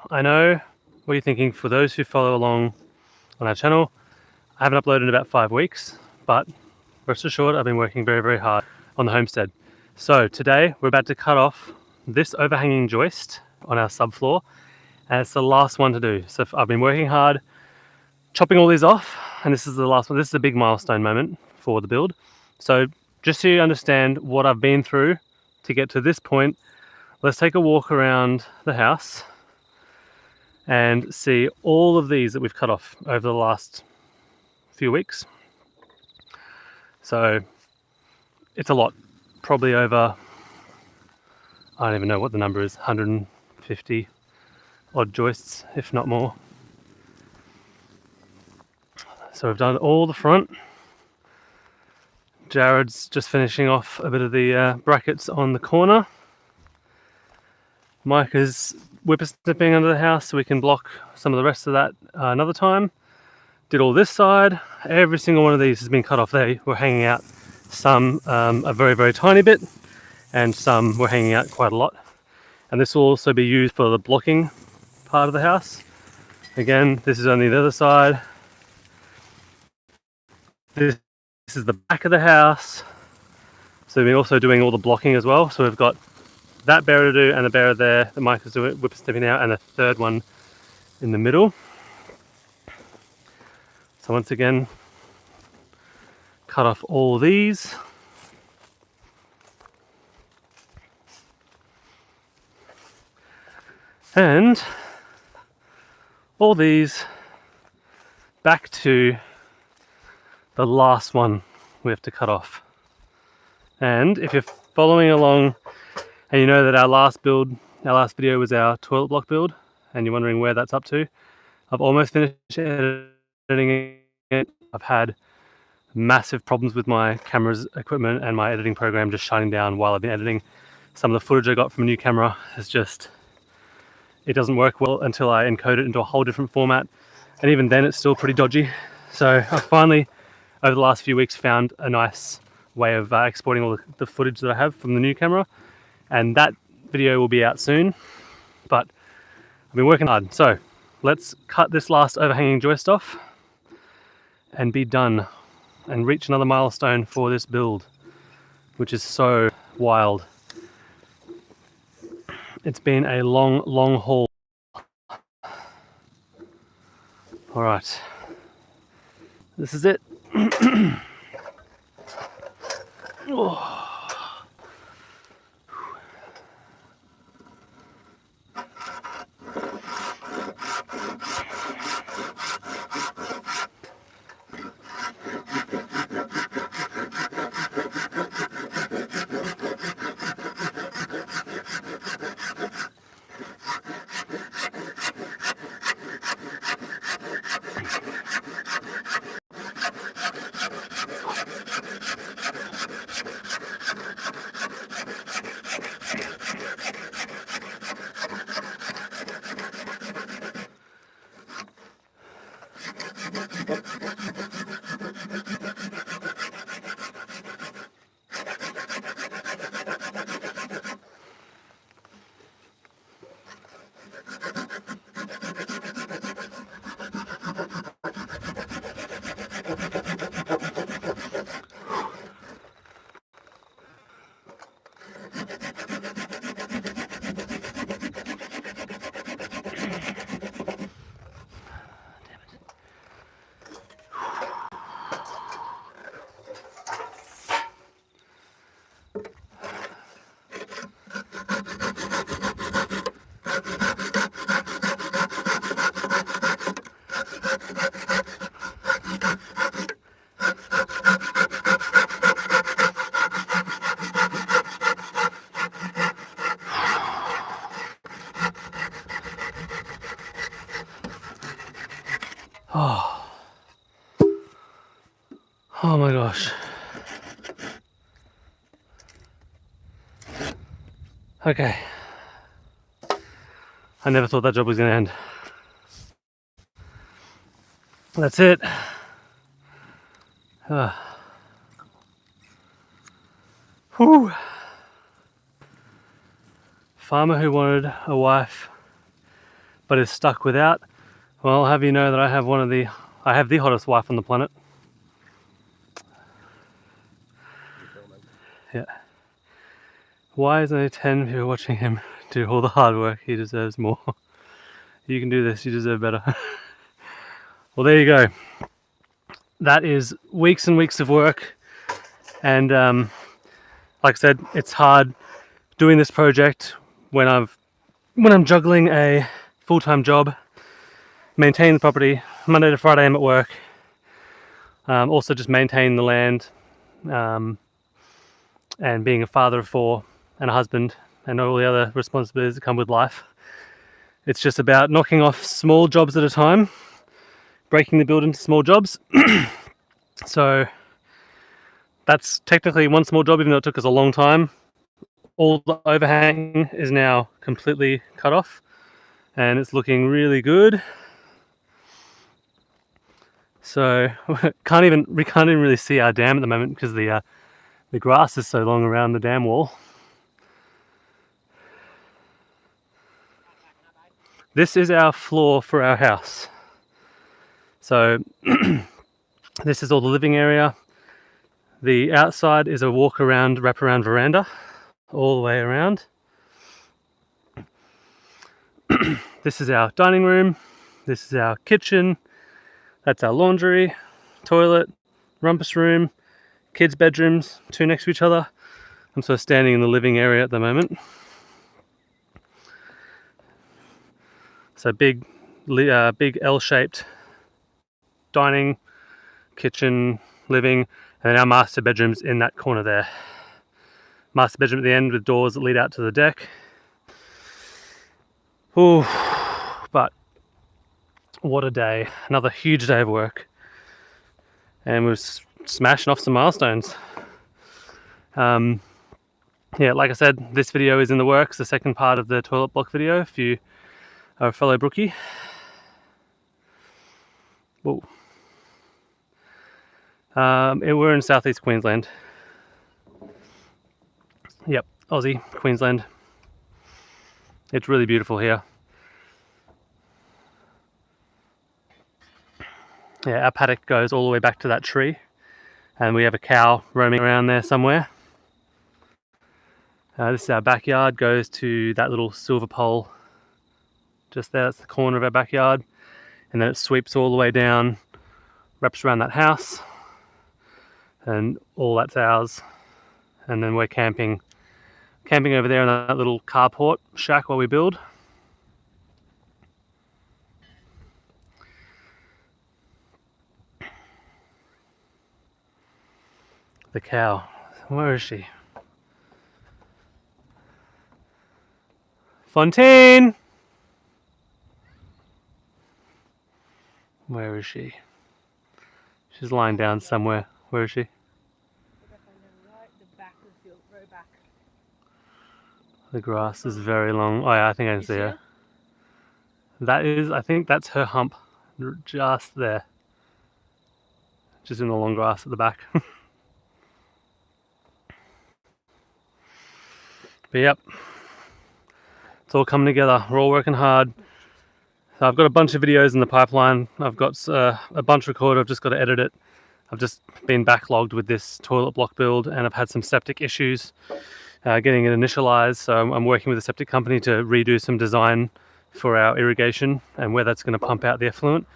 I know what you're thinking. For those who follow along on our channel, I haven't uploaded in about 5 weeks, but rest assured I've been working very, very hard on the homestead. So today we're about to cut off this overhanging joist on our subfloor, and it's the last one to do. So I've been working hard, chopping all these off, and this is the last one. This is a big milestone moment for the build. So just so you understand what I've been through to get to this point, let's take a walk around the house and see all of these that we've cut off over the last few weeks. So it's a lot, probably over, I don't even know what the number is, 150 odd joists, if not more. So we've done all the front. Jared's just finishing off a bit of the brackets on the corner. Mike is whippersnipping under the house so we can block some of the rest of that another time. Did all this side. Every single one of these has been cut off. They were hanging out, some a very, very tiny bit, and some were hanging out quite a lot. And this will also be used for the blocking part of the house. Again, this is only the other side. This is the back of the house. So we're also doing all the blocking as well. So we've got that barrier to do and the barrier there that Mike is doing, whippersnipping out, and a third one in the middle. So once again, cut off all these. And all these back to the last one we have to cut off. And if you're following along and you know that our last video was our toilet block build, and you're wondering where that's up to, I've almost finished editing it. I've had massive problems with my camera's equipment and my editing program just shutting down while I've been editing. Some of the footage I got from a new camera is just, it doesn't work well until I encode it into a whole different format, and even then it's still pretty dodgy. So I finally, over the last few weeks, found a nice way of exporting all the footage that I have from the new camera, and that video will be out soon, but I've been working hard. So let's cut this last overhanging joist off and be done and reach another milestone for this build, which is so wild. It's been a long, long haul. All right, this is it. Oh. Oh my gosh. Okay. I never thought that job was going to end. That's it. Whew. Farmer who wanted a wife but is stuck without, well, I'll have you know that I have the hottest wife on the planet. Yeah. Why is only 10 people watching him do all the hard work? He deserves more. You can do this, you deserve better. Well, there you go. That is weeks and weeks of work. And like I said, it's hard doing this project when I'm juggling a full-time job, maintain the property. Monday to Friday I'm at work. Also just maintain the land, and being a father of 4 and a husband and all the other responsibilities that come with life. It's just about knocking off small jobs at a time, breaking the build into small jobs. So that's technically one small job, even though it took us a long time. All the overhang is now completely cut off and it's looking really good. So we can't even really see our dam at the moment because the grass is so long around the dam wall. This is our floor for our house. So this is all the living area. The outside is a wrap-around veranda all the way around. This is our dining room. This is our kitchen. That's our laundry, toilet, rumpus room, kids' bedrooms, 2 next to each other. I'm sort of standing in the living area at the moment. So big L-shaped dining, kitchen, living, and then our master bedroom's in that corner there. Master bedroom at the end with doors that lead out to the deck. Ooh, but what a day. Another huge day of work. And we're smashing off some milestones. Yeah, like I said, this video is in the works, the second part of the toilet block video, if you are a fellow brookie. Whoa. We're in southeast Queensland. Yep, Aussie, Queensland. It's really beautiful here. Yeah, our paddock goes all the way back to that tree, and we have a cow roaming around there somewhere. This is our backyard, goes to that little silver pole just there. That's the corner of our backyard, and then it sweeps all the way down, wraps around that house, and all that's ours. And then we're camping over there in that little carport shack while we build. The cow, where is she? Fontaine! Where is she? She's lying down somewhere. Where is she? The grass is very long. Oh yeah, I think I can see her. I think that's her hump. Just there. Just in the long grass at the back. But yep. It's all coming together. We're all working hard. So I've got a bunch of videos in the pipeline. I've got a bunch recorded. I've just got to edit it. I've just been backlogged with this toilet block build, and I've had some septic issues getting it initialized. So I'm working with a septic company to redo some design for our irrigation and where that's going to pump out the effluent.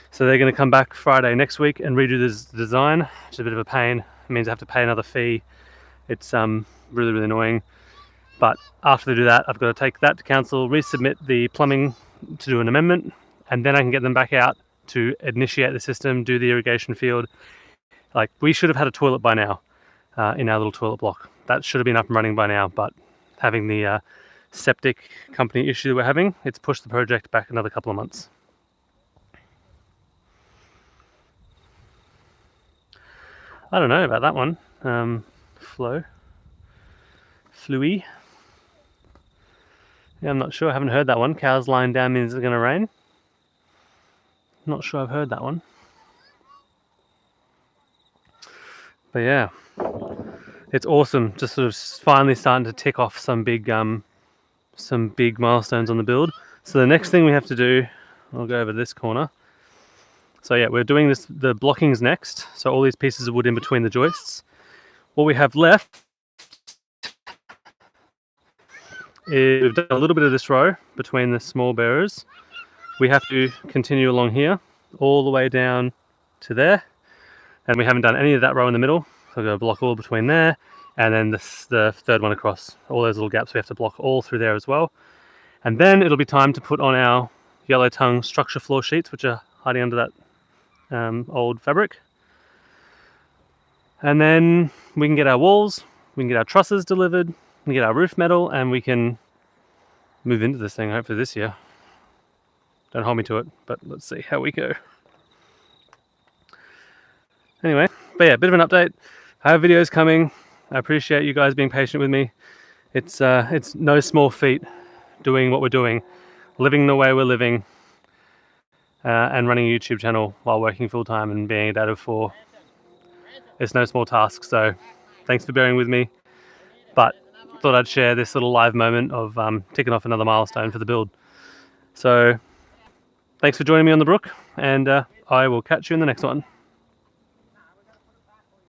So they're going to come back Friday next week and redo this design, which is a bit of a pain. It means I have to pay another fee. It's really, really annoying. But after they do that, I've got to take that to council, resubmit the plumbing to do an amendment, and then I can get them back out to initiate the system, do the irrigation field. Like, we should have had a toilet by now in our little toilet block. That should have been up and running by now, but having the septic company issue that we're having, it's pushed the project back another couple of months. I don't know about that one. Fluey. Yeah, I'm not sure. I haven't heard that one. Cows lying down means it's going to rain. Not sure I've heard that one. But yeah, it's awesome. Just sort of finally starting to tick off some big milestones on the build. So the next thing we have to do, I'll go over this corner. So yeah, we're doing the blockings next. So all these pieces of wood in between the joists. What we have left is we've done a little bit of this row between the small bearers. We have to continue along here, all the way down to there. And we haven't done any of that row in the middle. So we're going to block all between there. And then the third one across. All those little gaps we have to block all through there as well. And then it'll be time to put on our yellow tongue structure floor sheets, which are hiding under that old fabric. And then we can get our walls, we can get our trusses delivered, we can get our roof metal, and we can move into this thing hopefully this year. Don't hold me to it, but let's see how we go. Anyway, but yeah, a bit of an update. I have videos coming. I appreciate you guys being patient with me. It's no small feat doing what we're doing, living the way we're living, and running a YouTube channel while working full time and being a dad of 4. It's no small task, so thanks for bearing with me. But thought I'd share this little live moment of ticking off another milestone for the build. So thanks for joining me on the brook, and I will catch you in the next one.